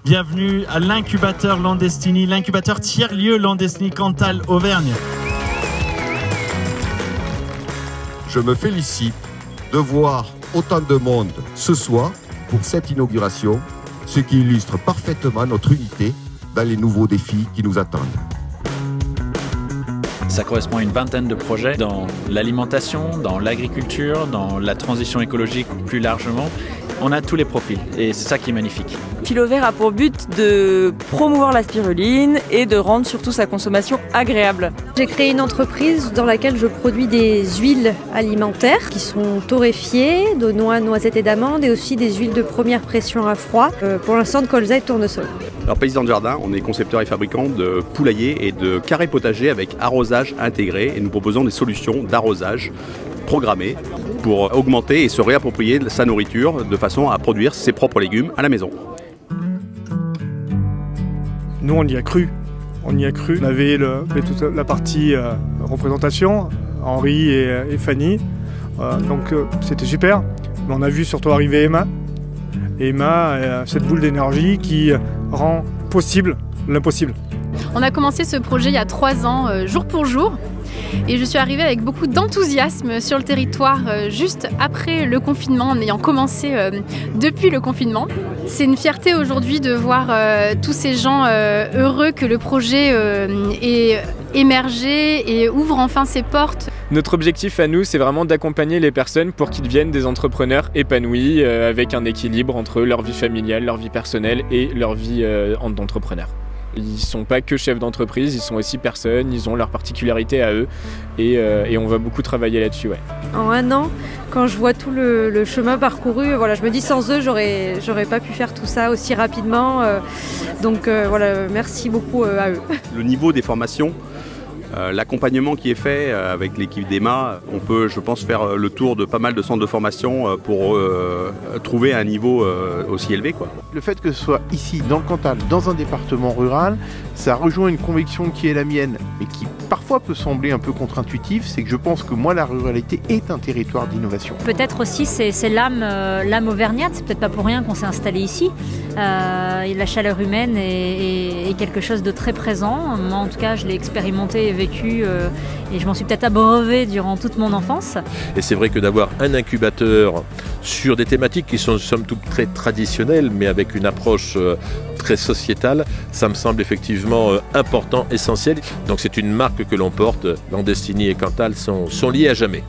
Bienvenue à l'incubateur Landestini, l'incubateur tiers-lieu Landestini Cantal Auvergne. Je me félicite de voir autant de monde ce soir pour cette inauguration, ce qui illustre parfaitement notre unité dans les nouveaux défis qui nous attendent. Ça correspond à une vingtaine de projets dans l'alimentation, dans l'agriculture, dans la transition écologique plus largement. On a tous les profils et c'est ça qui est magnifique. Philovert a pour but de promouvoir la spiruline et de rendre surtout sa consommation agréable. J'ai créé une entreprise dans laquelle je produis des huiles alimentaires qui sont torréfiées de noix, noisettes et d'amandes et aussi des huiles de première pression à froid, pour l'instant de colza et de tournesol. Alors Paysan de Jardin, on est concepteur et fabricant de poulaillers et de carrés potagers avec arrosage intégré et nous proposons des solutions d'arrosage programmées pour augmenter et se réapproprier sa nourriture de façon à produire ses propres légumes à la maison. Nous on y a cru. On y a cru. On avait toute la partie représentation, Henri et Fanny. Donc c'était super. Mais on a vu surtout arriver Emma. Et Emma, cette boule d'énergie qui rend possible l'impossible. On a commencé ce projet il y a 3 ans, jour pour jour. Et je suis arrivée avec beaucoup d'enthousiasme sur le territoire juste après le confinement, en ayant commencé depuis le confinement. C'est une fierté aujourd'hui de voir tous ces gens heureux que le projet ait émergé et ouvre enfin ses portes. Notre objectif à nous, c'est vraiment d'accompagner les personnes pour qu'ils deviennent des entrepreneurs épanouis avec un équilibre entre leur vie familiale, leur vie personnelle et leur vie d'entrepreneur. Ils ne sont pas que chefs d'entreprise, ils sont aussi personnes, ils ont leurs particularités à eux et on va beaucoup travailler là-dessus. Ouais. En 1 an, quand je vois tout le chemin parcouru, voilà, je me dis sans eux, j'aurais pas pu faire tout ça aussi rapidement. Donc voilà, merci beaucoup à eux. Le niveau des formations, l'accompagnement qui est fait avec l'équipe d'Emma, on peut, je pense, faire le tour de pas mal de centres de formation pour trouver un niveau aussi élevé, quoi. Le fait que ce soit ici, dans le Cantal, dans un département rural, ça rejoint une conviction qui est la mienne, mais qui parfois peut sembler un peu contre-intuitive, c'est que je pense que moi, la ruralité est un territoire d'innovation. Peut-être aussi, c'est l'âme auvergnate, c'est peut-être pas pour rien qu'on s'est installé ici. La chaleur humaine est quelque chose de très présent. Moi, en tout cas, je l'ai expérimenté et vécu et je m'en suis peut-être abreuvé durant toute mon enfance. Et c'est vrai que d'avoir un incubateur sur des thématiques qui sont somme toute très traditionnelles, mais avec une approche très sociétale, ça me semble effectivement important, essentiel. Donc c'est une marque que l'on porte. Landestini et Cantal sont liés à jamais.